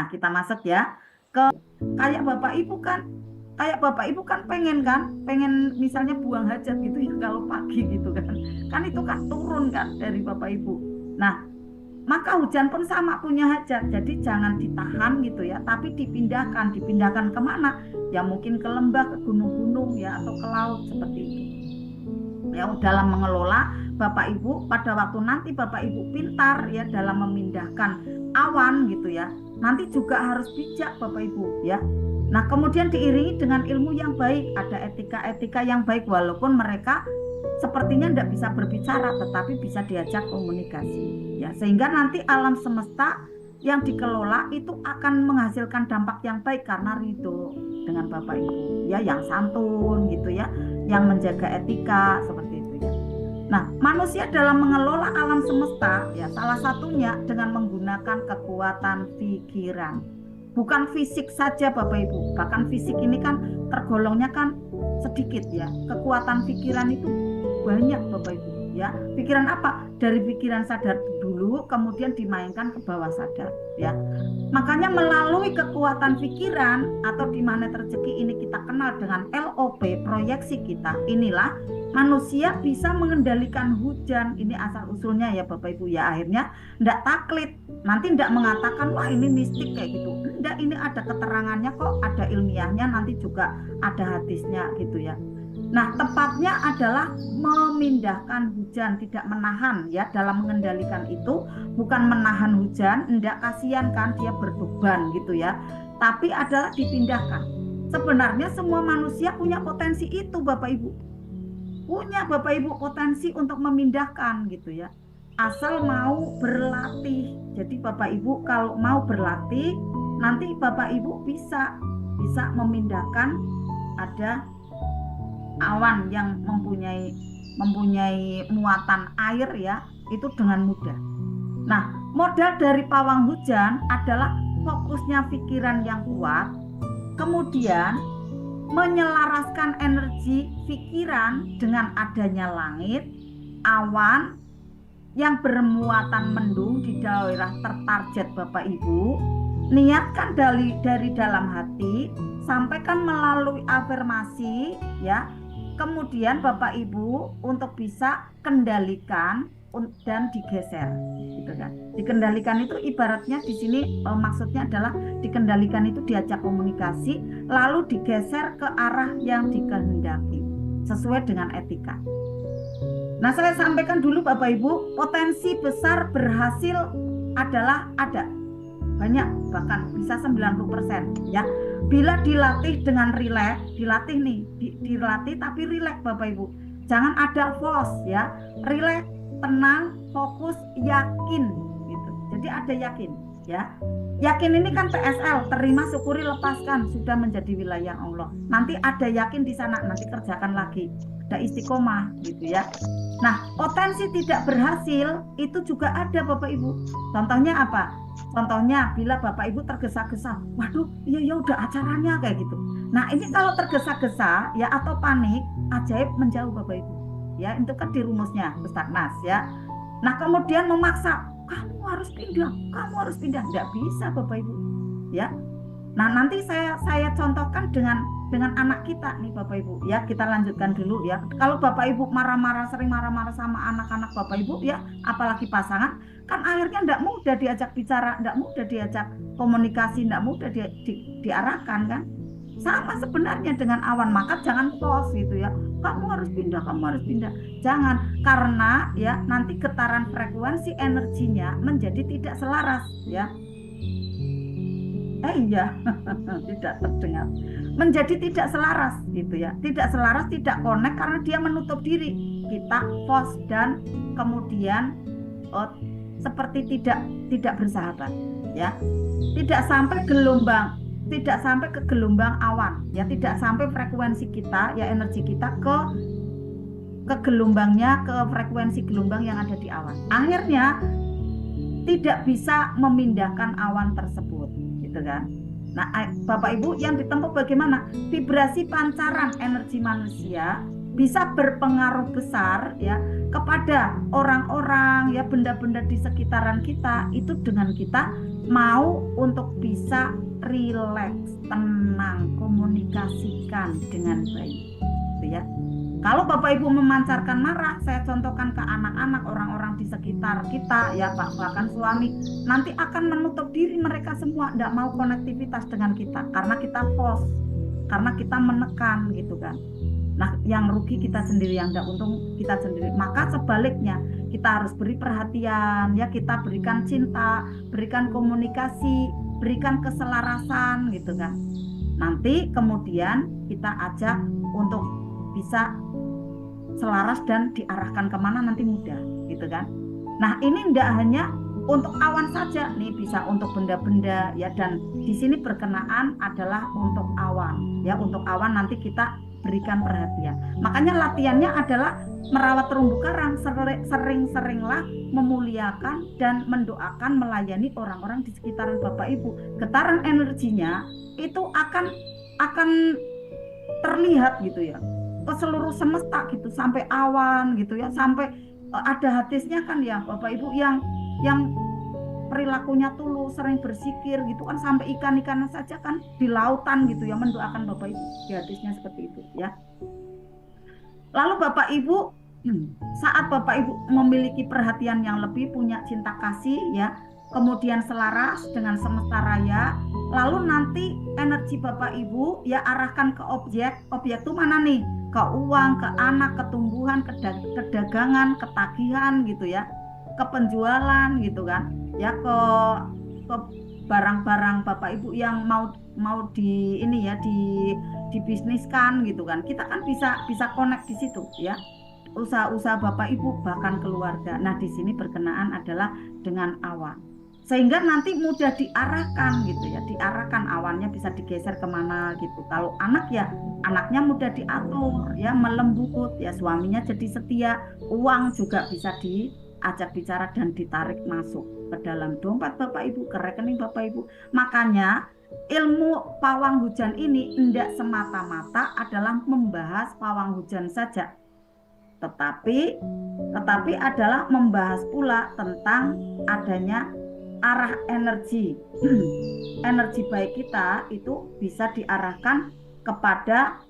Nah, kita masuk ya ke kayak Bapak Ibu kan pengen misalnya buang hajat gitu ya kalau pagi gitu kan. Kan itu kan turun kan dari Bapak Ibu. Nah, maka hujan pun sama punya hajat. Jadi jangan ditahan gitu ya, tapi dipindahkan. Dipindahkan kemana? Ya mungkin ke lembah, ke gunung-gunung ya, atau ke laut seperti itu. Ya dalam mengelola Bapak Ibu pada waktu nanti Bapak Ibu pintar ya dalam memindahkan awan gitu ya. Nanti juga harus bijak Bapak Ibu ya. Nah, kemudian diiringi dengan ilmu yang baik, ada etika-etika yang baik walaupun mereka sepertinya tidak bisa berbicara tetapi bisa diajak komunikasi ya, sehingga nanti alam semesta yang dikelola itu akan menghasilkan dampak yang baik karena ridho dengan Bapak Ibu ya, yang santun gitu ya, yang menjaga etika seperti itu ya. Nah, manusia dalam mengelola alam semesta ya salah satunya dengan menggunakan kekuatan pikiran. Bukan fisik saja Bapak Ibu, bahkan fisik ini kan tergolongnya kan sedikit ya. Kekuatan pikiran itu banyak Bapak Ibu ya. Pikiran apa? Dari pikiran sadar dulu kemudian dimainkan ke bawah sadar ya. Makanya melalui kekuatan pikiran atau di mana rezeki ini kita kenal dengan LOP, proyeksi kita. Inilah manusia bisa mengendalikan hujan. Ini asal usulnya ya Bapak Ibu ya. Akhirnya enggak taklid. Nanti enggak mengatakan wah ini mistik kayak gitu. Enggak, ini ada keterangannya kok, ada ilmiahnya, nanti juga ada hadisnya gitu ya. Nah, tepatnya adalah memindahkan hujan, tidak menahan ya dalam mengendalikan itu, bukan menahan hujan, enggak, kasihan kan dia berbeban gitu ya. Tapi adalah dipindahkan. Sebenarnya semua manusia punya potensi itu Bapak Ibu. Punya Bapak Ibu potensi untuk memindahkan gitu ya. Asal mau berlatih. Jadi Bapak Ibu kalau mau berlatih, nanti Bapak Ibu bisa memindahkan ada awan yang mempunyai muatan air ya, itu dengan mudah. Nah, modal dari pawang hujan adalah fokusnya pikiran yang kuat, kemudian menyelaraskan energi pikiran dengan adanya langit, awan yang bermuatan mendung di daerah tertarget Bapak Ibu. Niatkan dari dalam hati, sampaikan melalui afirmasi ya. Kemudian Bapak Ibu untuk bisa kendalikan dan digeser gitu kan. Dikendalikan itu ibaratnya di sini maksudnya adalah dikendalikan itu diajak komunikasi lalu digeser ke arah yang dikehendaki sesuai dengan etika. Nah, saya sampaikan dulu Bapak Ibu, potensi besar berhasil adalah ada. Banyak, bahkan bisa 90% ya. Bila dilatih dengan rileks, dilatih tapi rileks Bapak Ibu. Jangan ada force ya. Rileks, tenang, fokus, yakin gitu. Jadi ada yakin ya. Yakin ini kan TSL, terima, syukuri, lepaskan, sudah menjadi wilayah Allah. Nanti ada yakin di sana, nanti kerjakan lagi. Ada istiqomah gitu ya. Nah, potensi tidak berhasil itu juga ada Bapak Ibu. Contohnya apa? Contohnya bila Bapak Ibu tergesa-gesa, waduh, ya udah acaranya kayak gitu. Nah, ini kalau tergesa-gesa ya atau panik, ajaib menjauh Bapak Ibu. Ya, itu kan di rumusnya Ustaz Nas ya. Nah, kemudian memaksa, kamu harus pindah. Nggak bisa Bapak Ibu. Ya. Nah, nanti saya contohkan dengan anak kita nih Bapak Ibu ya. Kita lanjutkan dulu ya. Kalau Bapak Ibu sering marah-marah sama anak-anak Bapak Ibu ya, apalagi pasangan, kan akhirnya enggak mudah diajak bicara, enggak mudah diajak komunikasi, enggak mudah diarahkan kan. Sama sebenarnya dengan awan, maka jangan force gitu ya. Kamu harus pindah. Jangan, karena ya nanti getaran frekuensi energinya menjadi tidak selaras ya. Iya, tidak terdengar. Menjadi tidak selaras gitu ya. Tidak selaras, tidak connect karena dia menutup diri. Kita force dan kemudian seperti tidak bersahabat ya. Tidak sampai ke gelombang awan ya, tidak sampai frekuensi kita ya, energi kita ke gelombangnya, ke frekuensi gelombang yang ada di awan. Akhirnya tidak bisa memindahkan awan tersebut gitu kan. Nah, Bapak Ibu yang ditempuh bagaimana? Vibrasi pancaran energi manusia bisa berpengaruh besar ya kepada orang-orang ya, benda-benda di sekitaran kita itu dengan kita mau untuk bisa rileks, tenang, komunikasikan dengan baik, gitu ya. Kalau Bapak Ibu memancarkan marah, saya contohkan ke anak-anak, orang-orang di sekitar kita, ya Pak, bahkan suami, nanti akan menutup diri mereka semua, tidak mau konektivitas dengan kita, karena kita force, karena kita menekan, gitu kan. Nah, yang rugi kita sendiri, yang tidak untung kita sendiri. Maka sebaliknya, kita harus beri perhatian, ya, kita berikan cinta, berikan komunikasi, berikan keselarasan, gitu kan. Nanti kemudian kita ajak untuk bisa selaras dan diarahkan kemana nanti mudah, gitu kan. Nah, ini tidak hanya untuk awan saja, nih bisa untuk benda-benda, ya, dan di sini berkenaan adalah untuk awan, ya, untuk awan nanti kita berikan perhatian. Makanya latihannya adalah merawat terumbu karang, sering-seringlah memuliakan dan mendoakan, melayani orang-orang di sekitaran Bapak Ibu. Getaran energinya itu akan terlihat, gitu ya, ke seluruh semesta, gitu, sampai awan, gitu ya, sampai ada hadisnya kan ya Bapak Ibu, yang perilakunya tulus, sering berzikir, gitu kan, sampai ikan-ikanan saja kan di lautan, gitu ya, mendoakan Bapak Ibu. Di hadisnya seperti itu, ya. Lalu Bapak Ibu, saat Bapak Ibu memiliki perhatian yang lebih, punya cinta kasih, ya, kemudian selaras dengan semesta raya, lalu nanti energi Bapak Ibu, ya, arahkan ke objek itu mana nih? Ke uang, ke anak, ke tumbuhan, ke dagangan, ke tagihan, gitu ya, ke penjualan, gitu kan, ya, ke barang-barang Bapak Ibu yang mau di ini ya, dibisniskan, gitu kan. Kita kan bisa connect di situ, ya, usaha-usaha Bapak Ibu, bahkan keluarga. Nah, di sini berkenaan adalah dengan awan, sehingga nanti mudah diarahkan, gitu ya, diarahkan, awannya bisa digeser kemana, gitu. Kalau anak, ya, anaknya mudah diatur, ya, melembut, ya, suaminya jadi setia, uang juga bisa diajak bicara dan ditarik masuk ke dalam dompet Bapak Ibu, ke rekening Bapak Ibu. Makanya ilmu pawang hujan ini tidak semata-mata adalah membahas pawang hujan saja, tetapi adalah membahas pula tentang adanya arah energi. Energi baik kita itu bisa diarahkan kepada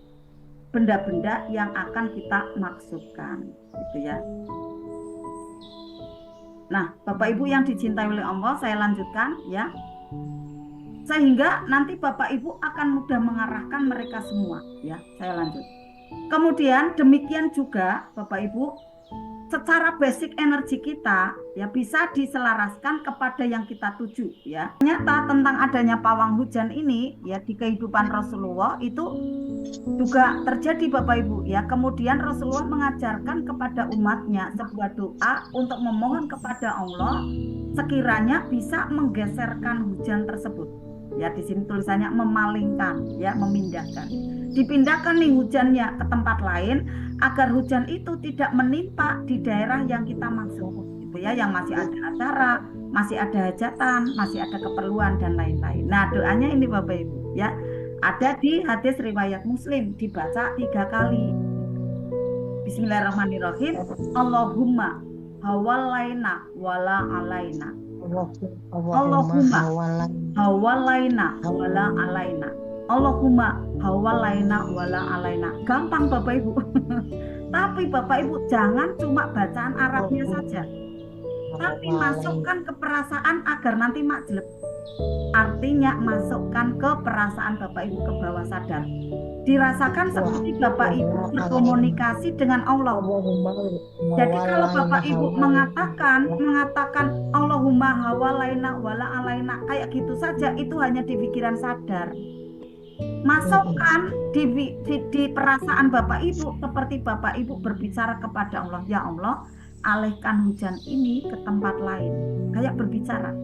benda-benda yang akan kita maksudkan, gitu ya. Nah, Bapak Ibu yang dicintai oleh Allah, saya lanjutkan, ya. Sehingga nanti Bapak Ibu akan mudah mengarahkan mereka semua, ya. Saya lanjut. Kemudian demikian juga Bapak Ibu, secara basic energi kita, ya, bisa diselaraskan kepada yang kita tuju, ya. Ternyata tentang adanya pawang hujan ini, ya, di kehidupan Rasulullah itu juga terjadi Bapak Ibu, ya. Kemudian Rasulullah mengajarkan kepada umatnya sebuah doa untuk memohon kepada Allah sekiranya bisa menggeserkan hujan tersebut. Ya, di sini tulisannya memalingkan, ya, memindahkan. Dipindahkan nih hujannya ke tempat lain agar hujan itu tidak menimpa di daerah yang kita maksud, gitu ya, yang masih ada acara, masih ada hajatan, masih ada keperluan dan lain-lain. Nah, doanya ini Bapak Ibu, ya, ada di hadis riwayat Muslim, dibaca 3 kali. Bismillahirrahmanirrahim. Allahumma hawalaina wala alaina. Allahumma hawalaina wala alaina. Allahumma hawalaina wala alaina. Gampang Bapak Ibu. Tapi Bapak Ibu jangan cuma bacaan Arabnya saja, tapi masukkan ke perasaan agar nanti majleb. Artinya masukkan ke perasaan Bapak Ibu, ke bawah sadar. Dirasakan seperti Bapak Ibu berkomunikasi dengan Allah. Jadi kalau Bapak Ibu mengatakan Allahumma hawalaina wala alaina kayak gitu saja, itu hanya di pikiran sadar. Masukkan di perasaan Bapak Ibu seperti Bapak Ibu berbicara kepada Allah, ya Allah, alihkan hujan ini ke tempat lain. Kayak berbicara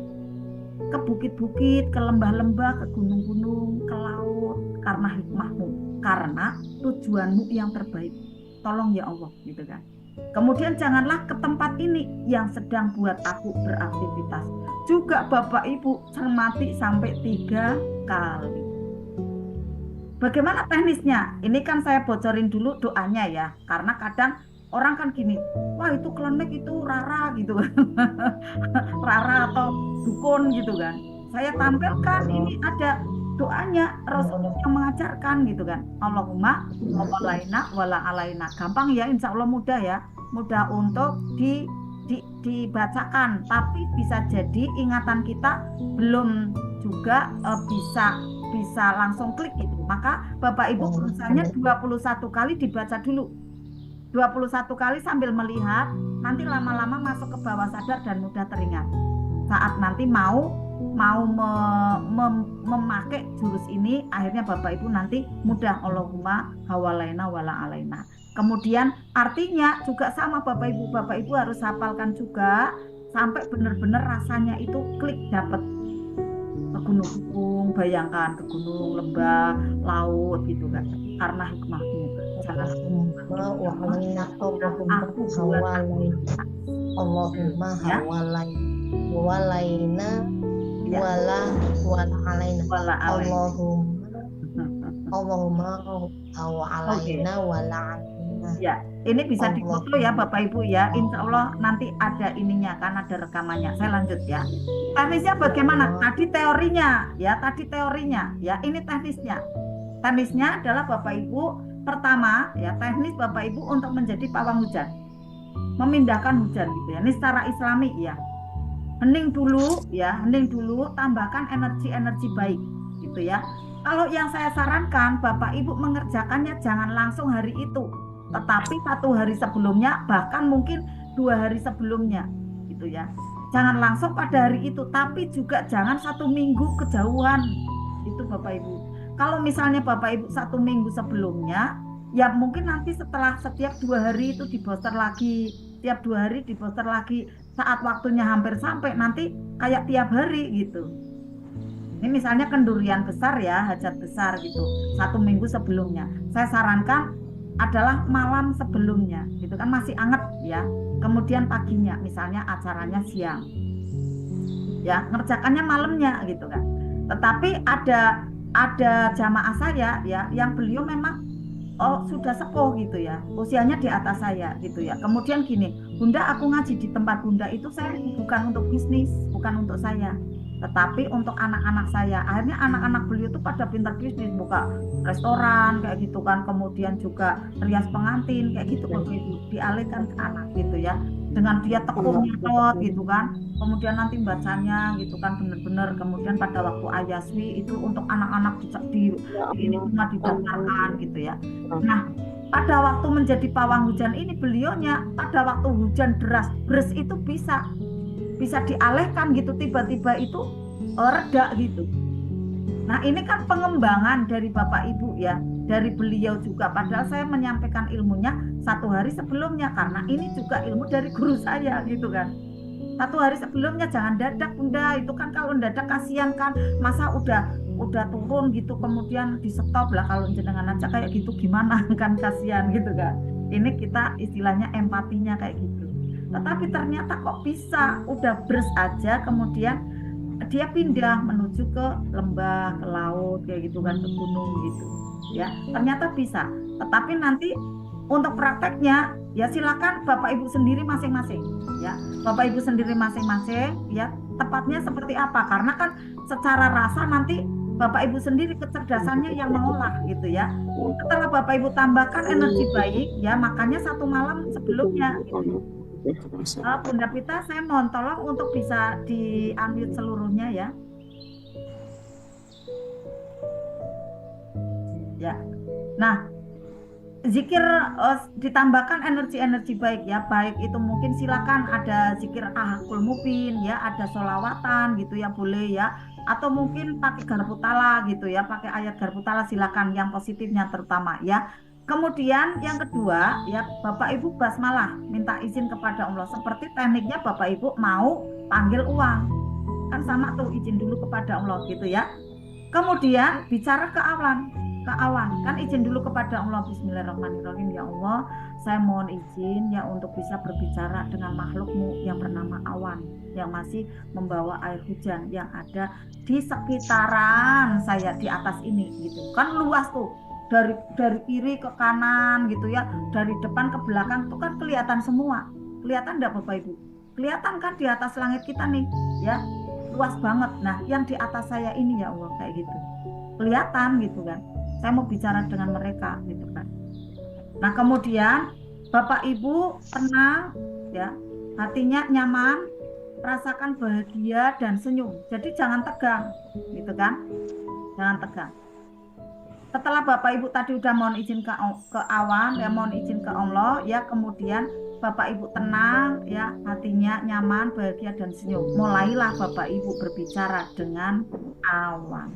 ke bukit-bukit, ke lembah-lembah, ke gunung-gunung, ke laut, karena hikmahmu, karena tujuanmu yang terbaik. Tolong ya Allah, gitu kan. Kemudian janganlah ke tempat ini yang sedang buat aku beraktivitas. Juga Bapak Ibu cermati sampai 3 kali. Bagaimana teknisnya? Ini kan saya bocorin dulu doanya ya, karena kadang orang kan gini, wah itu klenik, itu rara, gitu kan. Rara atau dukun, gitu kan. Saya tampilkan ini ada doanya Rasulullah yang mengajarkan gitu kan. Allahumma walaina wala alaina. Gampang ya, insya Allah mudah ya. Mudah untuk dibacakan, tapi bisa jadi ingatan kita belum juga bisa bisa langsung klik itu. Maka Bapak Ibu misalnya 21 kali dibaca dulu. 21 kali sambil melihat, nanti lama-lama masuk ke bawah sadar dan mudah teringat. Saat nanti mau memakai jurus ini, akhirnya Bapak Ibu nanti mudah. Allahumma hawalaina wala alaina. Kemudian artinya juga sama Bapak Ibu harus hafalkan juga sampai benar-benar rasanya itu klik dapat. Ke gunung, bayangkan ke gunung, lembah, laut gitu kan. Karena hikmahmu. Jangan Allahumma hawalaina wala alaina. Allahumma hawalaina wala alaina. Ya, ini bisa difoto ya Bapak Ibu ya. Insya Allah nanti ada ininya kan, ada rekamannya. Saya lanjut ya. Teknisnya bagaimana? Tadi teorinya ya, ya. Ini teknisnya. Teknisnya adalah Bapak Ibu pertama ya, teknis Bapak Ibu untuk menjadi pawang hujan. Memindahkan hujan gitu ya. Ini secara Islami ya. Hening dulu ya, tambahkan energi baik gitu ya. Kalau yang saya sarankan Bapak Ibu mengerjakannya jangan langsung hari itu, tetapi 1 hari sebelumnya, bahkan mungkin 2 hari sebelumnya gitu ya. Jangan langsung pada hari itu, tapi juga jangan 1 minggu kejauhan itu Bapak Ibu. Kalau misalnya Bapak Ibu 1 minggu sebelumnya, ya mungkin nanti setelah setiap 2 hari itu diboster lagi, tiap 2 hari diboster lagi, saat waktunya hampir sampai nanti kayak tiap hari gitu. Ini misalnya kendurian besar ya, hajat besar gitu, 1 minggu sebelumnya. Saya sarankan adalah malam sebelumnya, gitu kan masih anget ya. Kemudian paginya, misalnya acaranya siang, ya ngerjakannya malamnya gitu kan. Tetapi ada jamaah saya ya, yang beliau memang sudah sepuh gitu ya, usianya di atas saya gitu ya. Kemudian gini, Bunda aku ngaji di tempat Bunda itu saya bukan untuk bisnis, bukan untuk saya, tetapi untuk anak-anak saya. Akhirnya anak-anak beliau itu pada pintar bisnis, buka restoran kayak gitu kan, kemudian juga rias pengantin kayak gitu, dialihkan ke anak gitu ya, dengan dia tekun nyetot gitu kan. Kemudian nanti bacanya gitu kan benar-benar. Kemudian pada waktu ayaswi itu untuk anak-anak di ini cuma didaftarkan gitu ya. Nah, pada waktu menjadi pawang hujan ini beliaunya pada waktu hujan deras itu bisa dialihkan gitu, tiba-tiba itu reda gitu. Nah ini kan pengembangan dari Bapak Ibu ya, dari beliau juga, padahal saya menyampaikan ilmunya 1 hari sebelumnya, karena ini juga ilmu dari guru saya gitu kan. 1 hari sebelumnya, jangan dadak Bunda, itu kan kalau dadak kasihan kan, masa udah turun gitu kemudian di stop lah, kalau jenengan aja kayak gitu gimana kan, kasihan gitu kan. Ini kita istilahnya empatinya kayak gitu. Tetapi ternyata kok bisa, udah bers aja kemudian dia pindah menuju ke lembah, ke laut kayak gitu kan, ke gunung gitu ya, ternyata bisa. Tetapi nanti untuk prakteknya ya silakan Bapak Ibu sendiri masing-masing ya, Bapak Ibu sendiri masing-masing ya, tepatnya seperti apa, karena kan secara rasa nanti Bapak Ibu sendiri kecerdasannya yang mengolah gitu ya. Setelah Bapak Ibu tambahkan energi baik ya, makanya 1 malam sebelumnya gitu. Bunda Pita, saya mohon tolong untuk bisa diambil seluruhnya ya. Ya. Nah, zikir ditambahkan energi baik ya, baik itu mungkin silakan ada zikir ahakul mubin ya, ada sholawatan gitu ya, boleh ya, atau mungkin pakai garputala gitu ya, pakai ayat garputala silakan, yang positifnya terutama ya. Kemudian yang kedua ya, Bapak Ibu basmalah, minta izin kepada Allah, seperti tekniknya Bapak Ibu mau panggil uang kan sama tuh, izin dulu kepada Allah gitu ya. Kemudian bicara ke awan kan, izin dulu kepada Allah, bismillahirrahmanirrahim, ya Allah saya mohon izin ya untuk bisa berbicara dengan makhlukmu yang bernama awan, yang masih membawa air hujan yang ada di sekitaran saya di atas ini gitu kan, luas tuh, dari kiri ke kanan gitu ya, dari depan ke belakang tuh kan kelihatan semua. Kelihatan enggak Bapak Ibu? Kelihatan kan di atas langit kita nih ya, luas banget. Nah, yang di atas saya ini ya Allah kayak gitu. Kelihatan gitu kan. Saya mau bicara dengan mereka gitu kan. Nah, kemudian Bapak Ibu tenang ya, hatinya nyaman, rasakan bahagia dan senyum. Jadi jangan tegang, gitu kan? Jangan tegang. Setelah Bapak Ibu tadi udah mohon izin ke awan, ya mohon izin ke Allah, ya kemudian Bapak Ibu tenang, ya hatinya nyaman, bahagia dan senyum. Mulailah Bapak Ibu berbicara dengan awan.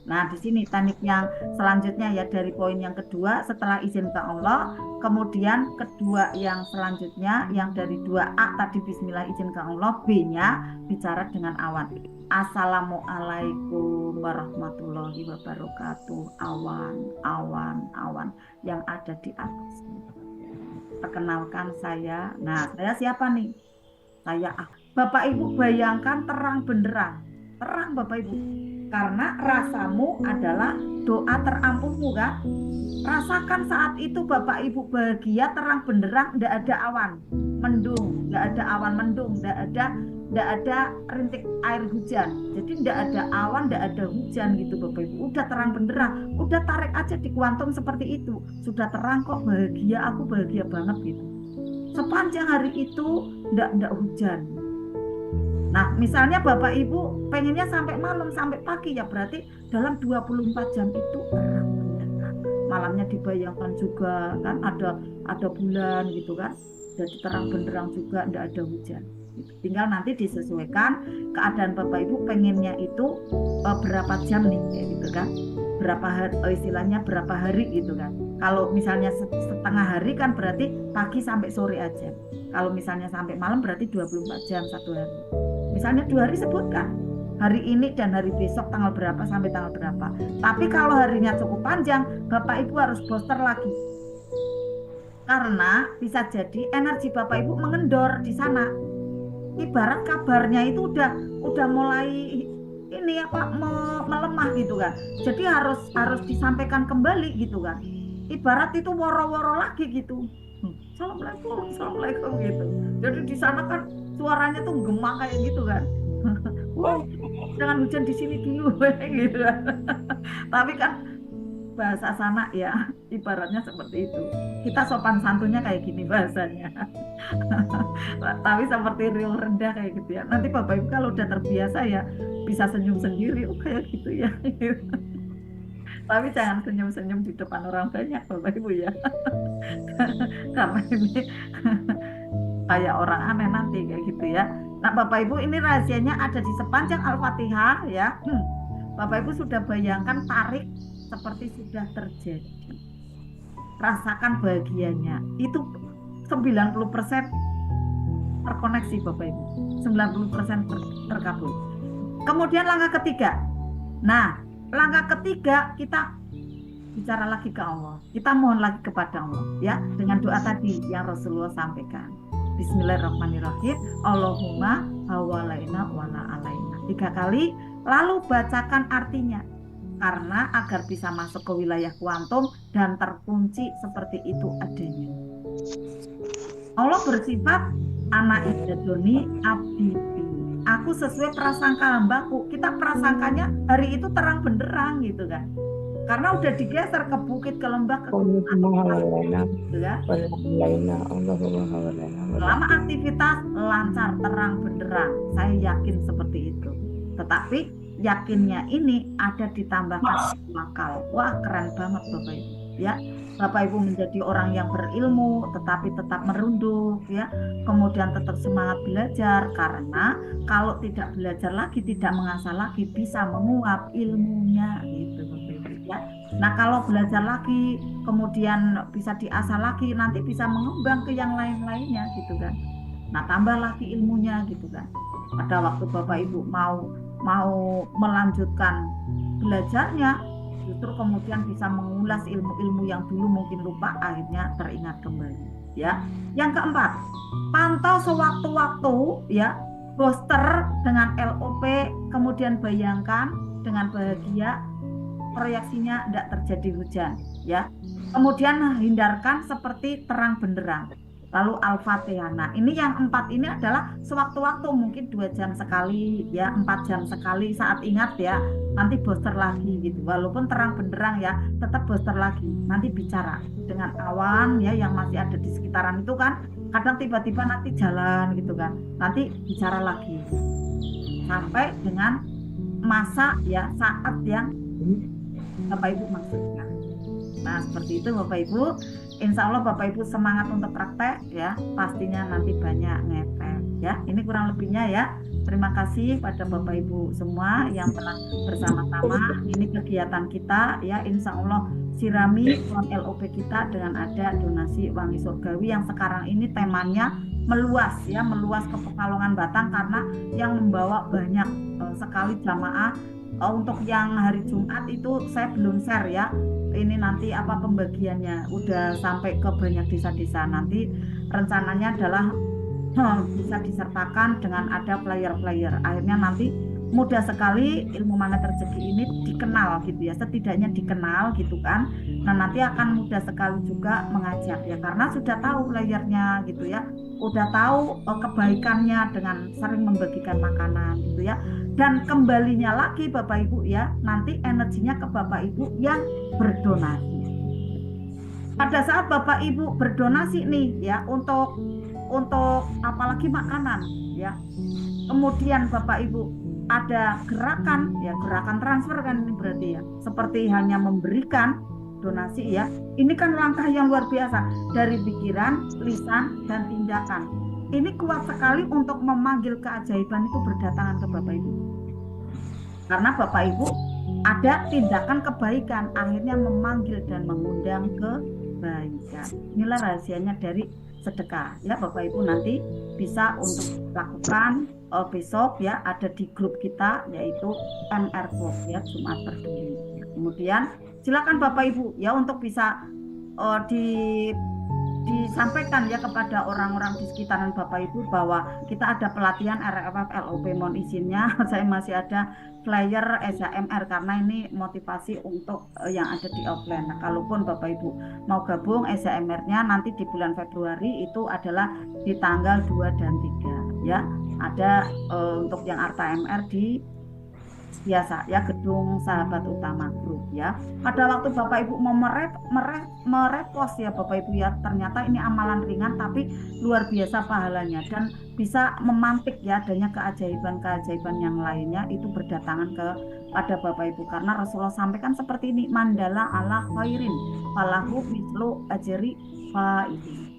Nah, di sini teknik yang selanjutnya ya dari poin yang kedua setelah izin ke Allah, kemudian kedua yang selanjutnya yang dari 2A tadi bismillah izin ke Allah, B-nya bicara dengan awan. Assalamualaikum warahmatullahi wabarakatuh. Awan, awan, awan yang ada di atas. Perkenalkan saya. Nah, saya siapa nih? Saya Bapak Ibu bayangkan terang benderang. Terang Bapak Ibu. Karena rasamu adalah doa terampunmu kan. Rasakan saat itu Bapak Ibu bahagia terang benderang, tidak ada awan mendung, tidak ada awan mendung, tidak ada rintik air hujan. Jadi tidak ada awan, tidak ada hujan gitu Bapak Ibu. Udah terang benderang, udah tarik aja di kuantum seperti itu. Sudah terang kok bahagia, aku bahagia banget gitu. Sepanjang hari itu tidak hujan. Nah, misalnya Bapak Ibu pengennya sampai malam, sampai pagi ya berarti dalam 24 jam itu terang benderang. Malamnya dibayangkan juga kan ada bulan gitu kan. Jadi terang benderang juga, tidak ada hujan. Tinggal nanti disesuaikan keadaan Bapak Ibu pengennya itu berapa jam nih kayak gitu kan. Berapa hari, istilahnya berapa hari gitu kan. Kalau misalnya setengah hari kan berarti pagi sampai sore aja. Kalau misalnya sampai malam berarti 24 jam satu hari. Misalnya 2 hari sebutkan hari ini dan hari besok tanggal berapa sampai tanggal berapa. Tapi kalau harinya cukup panjang, Bapak Ibu harus booster lagi. Karena bisa jadi energi Bapak Ibu mengendor di sana. Ibarat kabarnya itu udah mulai ini melemah gitu kan. Jadi harus disampaikan kembali gitu kan. Ibarat itu woro-woro lagi gitu. Assalamualaikum, assalamualaikum gitu. Jadi di sana kan suaranya tuh gemang kayak gitu kan. Wah, jangan hujan di sini dulu gitu kan. Tapi kan bahasa sana ya ibaratnya seperti itu. Kita sopan santunnya kayak gini bahasanya. Tapi seperti riuh rendah kayak gitu ya. Nanti Bapak Ibu kalau udah terbiasa ya bisa senyum sendiri, oh kayak gitu ya. Tapi jangan senyum-senyum di depan orang banyak Bapak Ibu ya. Karena ini kayak orang aneh nanti kayak gitu ya. Nah Bapak Ibu ini rahasianya ada di sepanjang Al-Fatihah ya. Bapak Ibu sudah bayangkan tarik seperti sudah terjadi. Rasakan bahagianya. Itu 90% terkoneksi Bapak Ibu. 90% terkabul. Kemudian langkah ketiga. Nah, langkah ketiga kita bicara lagi ke Allah. Kita mohon lagi kepada Allah ya dengan doa tadi yang Rasulullah sampaikan. Bismillahirrahmanirrahim. Allahumma hawalaina wala alaina. 3 kali lalu bacakan artinya. Karena agar bisa masuk ke wilayah kuantum dan terkunci seperti itu adanya. Allah bersifat ana idadoni abdi. Aku sesuai prasangka hambaku. Kita prasangkanya hari itu terang benderang gitu kan. Karena udah digeser ke bukit, ke lembah, ke gitu ya. Selama aktivitas lancar, terang benderang, saya yakin seperti itu. Tetapi yakinnya ini ada ditambahkan akal. Wah, keren banget Bapak Ibu ya. Bapak Ibu menjadi orang yang berilmu tetapi tetap merunduk ya. Kemudian tetap semangat belajar karena kalau tidak belajar lagi, tidak mengasah lagi bisa menguap ilmunya gitu Bapak Ibu ya. Nah, kalau belajar lagi kemudian bisa diasah lagi nanti bisa mengembang ke yang lain-lainnya gitu kan. Nah, tambah lagi ilmunya gitu kan. Pada waktu Bapak Ibu mau melanjutkan belajarnya, justru kemudian bisa mengulas ilmu-ilmu yang dulu mungkin lupa, akhirnya teringat kembali ya. Yang keempat, pantau sewaktu-waktu ya, booster dengan LOP, kemudian bayangkan dengan bahagia proyeksinya tidak terjadi hujan ya. Kemudian hindarkan seperti terang benderang. lalu Al-Fatihah. Nah, ini yang 4 ini adalah sewaktu-waktu, mungkin 2 jam sekali ya, 4 jam sekali, saat ingat ya, nanti booster lagi gitu. Walaupun terang benderang ya, tetap booster lagi. Nanti bicara dengan awan ya yang masih ada di sekitaran itu kan, kadang tiba-tiba nanti jalan gitu kan. Nanti bicara lagi sampai dengan masa ya, saat yang Bapak Ibu maksudkan. Nah, seperti itu Bapak Ibu. Insya Allah Bapak Ibu semangat untuk praktek ya, pastinya nanti banyak ngefek ya. Ini kurang lebihnya ya. Terima kasih pada Bapak Ibu semua yang telah bersama-sama. Ini kegiatan kita ya, insya Allah sirami uang LOP kita dengan ada donasi wangi surgawi yang sekarang ini temanya meluas ya, meluas ke Pekalongan Batang karena yang membawa banyak sekali jamaah. Untuk yang hari Jumat itu saya belum share ya. Ini nanti apa pembagiannya udah sampai ke banyak desa-desa. Nanti rencananya adalah bisa disertakan dengan ada flyer-flyer. Akhirnya nanti mudah sekali ilmu magnet rezeki ini dikenal gitu ya, setidaknya dikenal gitu kan. Nah, nanti akan mudah sekali juga mengajak ya, karena sudah tahu flyernya gitu ya, udah tahu kebaikannya dengan sering membagikan makanan gitu ya. Dan kembalinya lagi Bapak Ibu ya, nanti energinya ke Bapak Ibu yang berdonasi. Pada saat Bapak Ibu berdonasi nih ya, untuk apalagi makanan ya, kemudian Bapak Ibu ada gerakan ya, gerakan transfer kan ini berarti ya, seperti hanya memberikan donasi ya, ini kan langkah yang luar biasa dari pikiran, lisan, dan tindakan. Ini kuat sekali untuk memanggil keajaiban itu berdatangan ke Bapak Ibu. Karena Bapak Ibu ada tindakan kebaikan, akhirnya memanggil dan mengundang kebaikan. Inilah rahasianya dari sedekah ya Bapak Ibu, nanti bisa untuk lakukan besok ya, ada di grup kita yaitu MR Club ya, Jumat Peduli. Kemudian silakan Bapak Ibu ya untuk bisa disampaikan ya kepada orang-orang di sekitaran Bapak Ibu bahwa kita ada pelatihan RFF LOP, mohon izinnya saya masih ada flyer SHMR karena ini motivasi untuk yang ada di offline. Nah, kalaupun Bapak Ibu mau gabung SHMR-nya nanti di bulan Februari itu adalah di tanggal 2 dan 3 ya. Ada untuk yang Arta MR di biasa ya, gedung Sahabat Utama Group ya. Pada waktu Bapak Ibu mau merepost ya Bapak Ibu ya, ternyata ini amalan ringan tapi luar biasa pahalanya dan bisa memantik ya adanya keajaiban-keajaiban yang lainnya itu berdatangan pada Bapak Ibu, karena Rasulullah sampaikan seperti ini, mandala ala khairin falahu mislu ajri fa'idin.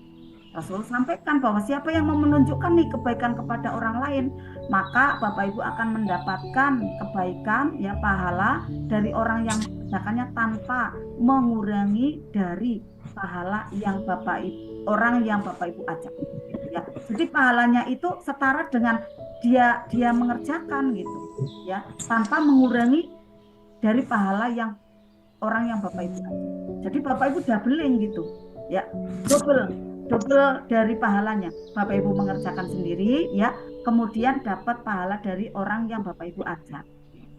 Rasul sampaikan bahwa siapa yang mau menunjukkan nih kebaikan kepada orang lain, maka Bapak Ibu akan mendapatkan kebaikan ya, pahala dari orang yang mengerjakannya tanpa mengurangi dari pahala yang orang yang Bapak Ibu ajak ya. Jadi pahalanya itu setara dengan dia mengerjakan gitu ya, tanpa mengurangi dari pahala yang orang yang Bapak Ibu ajak. Jadi Bapak Ibu doubling gitu ya, double dari pahalanya. Bapak Ibu mengerjakan sendiri ya, kemudian dapat pahala dari orang yang Bapak Ibu ajak.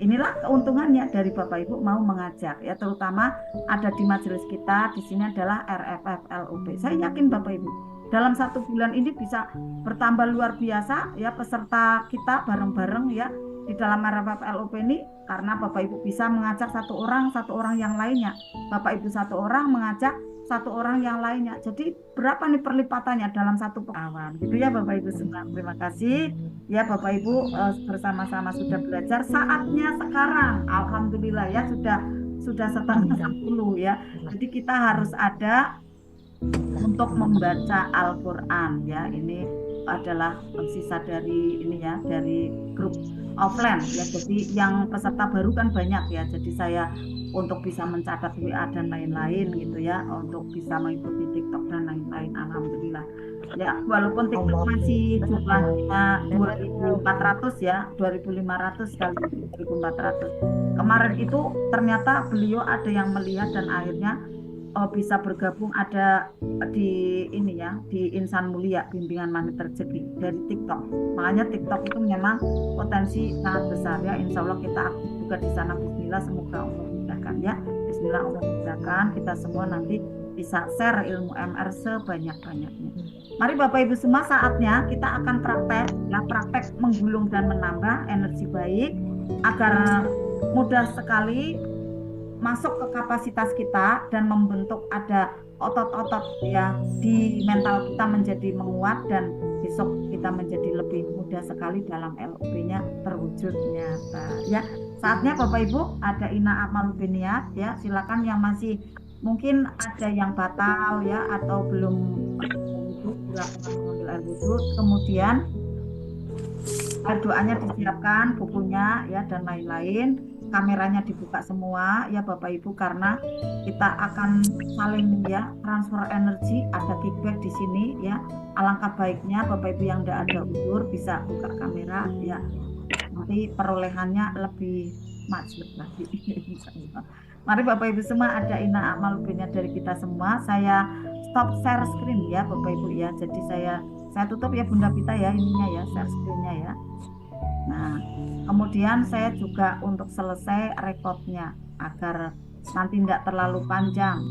Inilah keuntungannya dari Bapak Ibu mau mengajak ya, terutama ada di majelis kita di sini adalah RFF LOP. Saya yakin Bapak Ibu dalam 1 bulan ini bisa bertambah luar biasa ya peserta kita bareng-bareng ya di dalam RFF LOP ini, karena Bapak Ibu bisa mengajak satu orang yang lainnya. Bapak Ibu 1 orang mengajak 1 orang yang lainnya. Jadi berapa nih perlipatannya dalam 1 pengalaman gitu ya Bapak Ibu semua. Terima kasih ya Bapak Ibu, bersama-sama sudah belajar. Saatnya sekarang alhamdulillah ya sudah setengah 10 ya. Jadi kita harus ada untuk membaca Al-Qur'an ya. Ini adalah sisa dari ini ya, dari grup offline ya. Jadi yang peserta baru kan banyak ya. Jadi saya untuk bisa mencatat WA dan lain-lain gitu ya, untuk bisa mengikuti TikTok dan lain-lain, alhamdulillah ya. Walaupun TikTok masih jumlahnya 2.400 ya, 2.500 kali 2.400. Kemarin itu ternyata beliau ada yang melihat dan akhirnya bisa bergabung ada di ini ya, di Insan Mulia Bimbingan Magnet Rezeki dari TikTok. Makanya TikTok itu memang potensi sangat besar ya. Insya Allah kita aktif juga di sana. Bismillah, semoga Allah mudahkan ya. Bismillah, Allah mudahkan kita semua nanti bisa share ilmu MR sebanyak-banyaknya. Mari Bapak Ibu semua, saatnya kita akan praktek ya, praktek menggulung dan menambah energi baik agar mudah sekali masuk ke kapasitas kita dan membentuk ada otot-otot ya di mental kita menjadi menguat, dan besok kita menjadi lebih mudah sekali dalam LOB-nya terwujud nyata ya. Saatnya Bapak Ibu, ada ina amal biniat ya, silakan yang masih mungkin ada yang batal ya atau belum silakan mengambil air wudhu, kemudian doanya disiapkan, bukunya ya dan lain-lain, kameranya dibuka semua ya Bapak Ibu, karena kita akan saling ya transfer energi, ada kickback di sini ya. Alangkah baiknya Bapak Ibu yang tidak ada udur bisa buka kamera ya, nanti perolehannya lebih maju lagi. Mari Bapak Ibu semua, ada ina amal biniat dari kita semua. Saya stop share screen ya Bapak Ibu ya. Jadi saya tutup ya Bunda Pita ya, ininya ya, share screen-nya ya. Nah, kemudian saya juga untuk selesai rekodnya agar nanti tidak terlalu panjang.